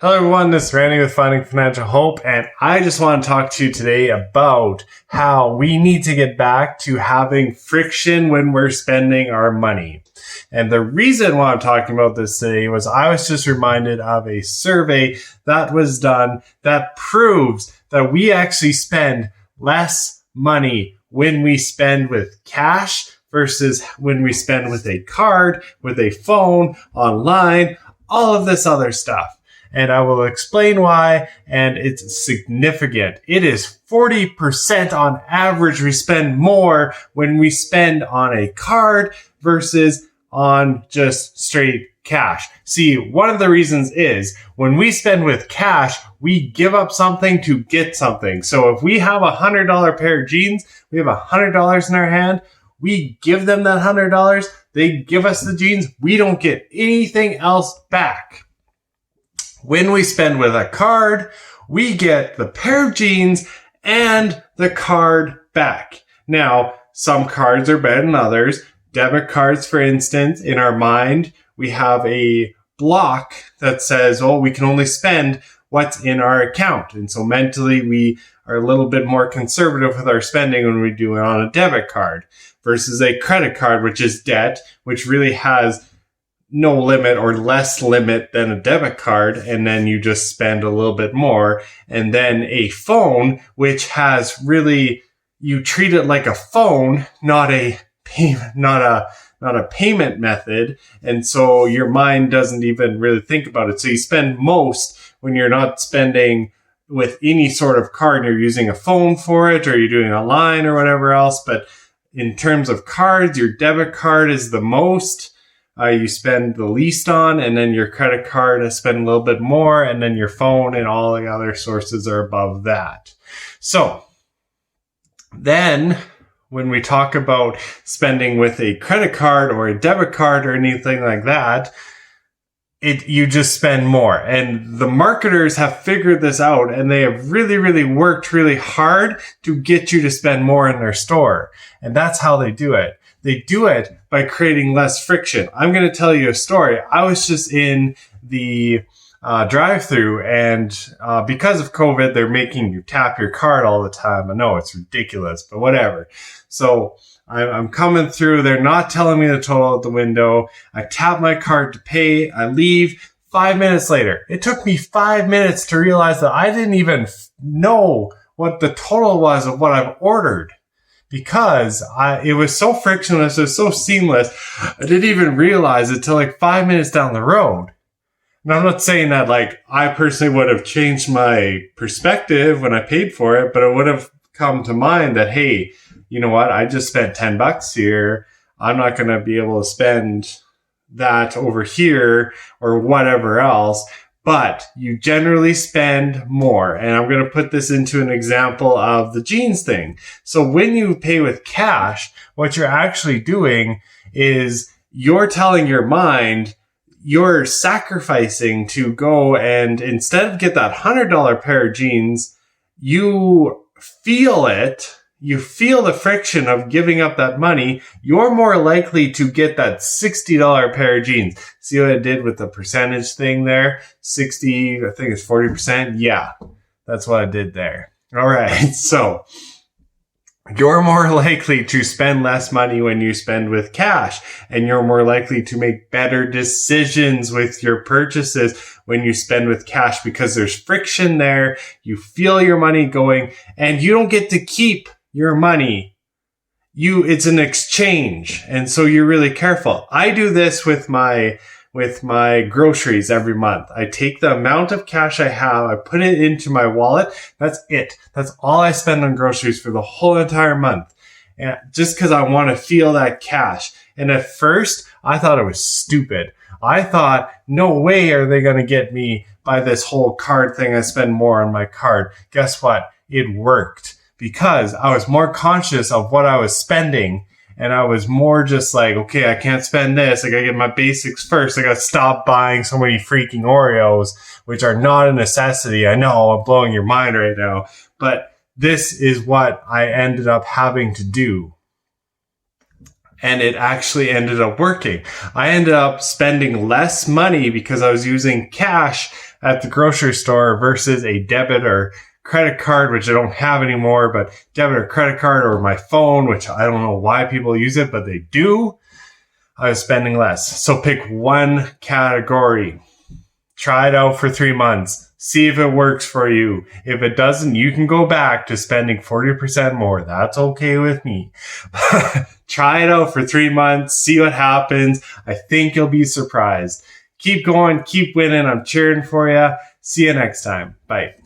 Hello everyone, this is Randy with Finding Financial Hope, and I just want to talk to you today about how we need to get back to having friction when we're spending our money. And the reason why I'm talking about this today was I was just reminded of a survey that was done that proves that we actually spend less money when we spend with cash versus when we spend with a card, with a phone, online, all of this other stuff. And I will explain why, and it's significant. It is 40% on average we spend more when we spend on a card versus on just straight cash. See, one of the reasons is when we spend with cash, we give up something to get something. So if we have $100 pair of jeans, we have $100 in our hand, we give them that $100, they give us the jeans, we don't get anything else back. When we spend with a card, we get the pair of jeans and the card back. Now, some cards are better than others. Debit cards, for instance, in our mind, we have a block that says, oh, we can only spend what's in our account. And so mentally, we are a little bit more conservative with our spending when we do it on a debit card versus a credit card, which is debt, which really has no limit or less limit than a debit card, and then you just spend a little bit more. And then a phone, which has really, you treat it like a phone, not a payment method. And so your mind doesn't even really think about it. So you spend most when you're not spending with any sort of card, you're using a phone for it, or you're doing online or whatever else. But in terms of cards, your debit card is the most. You spend the least on, and then your credit card has spent a little bit more, and then your phone and all the other sources are above that. So then when we talk about spending with a credit card or a debit card or anything like that, you just spend more. And the marketers have figured this out, and they have really, really worked really hard to get you to spend more in their store. And that's how they do it. They do it by creating less friction. I'm going to tell you a story. I was just in the drive-through, and because of COVID, they're making you tap your card all the time. I know it's ridiculous, but whatever. So I'm coming through. They're not telling me the total at the window. I tap my card to pay. I leave. 5 minutes later, it took me 5 minutes to realize that I didn't even know what the total was of what I've ordered. Because it was so frictionless, it was so seamless, I didn't even realize it till like 5 minutes down the road. And I'm not saying that like I personally would have changed my perspective when I paid for it, but it would have come to mind that, hey, you know what? I just spent $10 here. I'm not going to be able to spend that over here or whatever else. But you generally spend more. And I'm going to put this into an example of the jeans thing. So when you pay with cash, what you're actually doing is you're telling your mind you're sacrificing to go and instead of get that $100 pair of jeans, you feel it. You feel the friction of giving up that money. You're more likely to get that $60 pair of jeans. See what I did with the percentage thing there? 60, I think it's 40%. Yeah, that's what I did there. All right. So you're more likely to spend less money when you spend with cash, and you're more likely to make better decisions with your purchases when you spend with cash because there's friction there. You feel your money going, and you don't get to keep your money. It's an exchange. And so you're really careful. I do this with my groceries every month. I take the amount of cash I have, I put it into my wallet. That's it. That's all I spend on groceries for the whole entire month. And just because I want to feel that cash. And at first, I thought it was stupid. I thought, no way are they going to get me by this whole card thing. I spend more on my card. Guess what? It worked. Because I was more conscious of what I was spending, and I was more just like, okay, I can't spend this. I gotta get my basics first. I gotta stop buying so many freaking Oreos, which are not a necessity. I know I'm blowing your mind right now, but this is what I ended up having to do. And it actually ended up working. I ended up spending less money because I was using cash at the grocery store versus a debit or credit card, which I don't have anymore, but debit or credit card, or my phone, which I don't know why people use it, but they do. I was spending less. So pick one category. Try it out for 3 months. See if it works for you. If it doesn't, you can go back to spending 40% more. That's okay with me. Try it out for 3 months. See what happens. I think you'll be surprised. Keep going. Keep winning. I'm cheering for you. See you next time. Bye.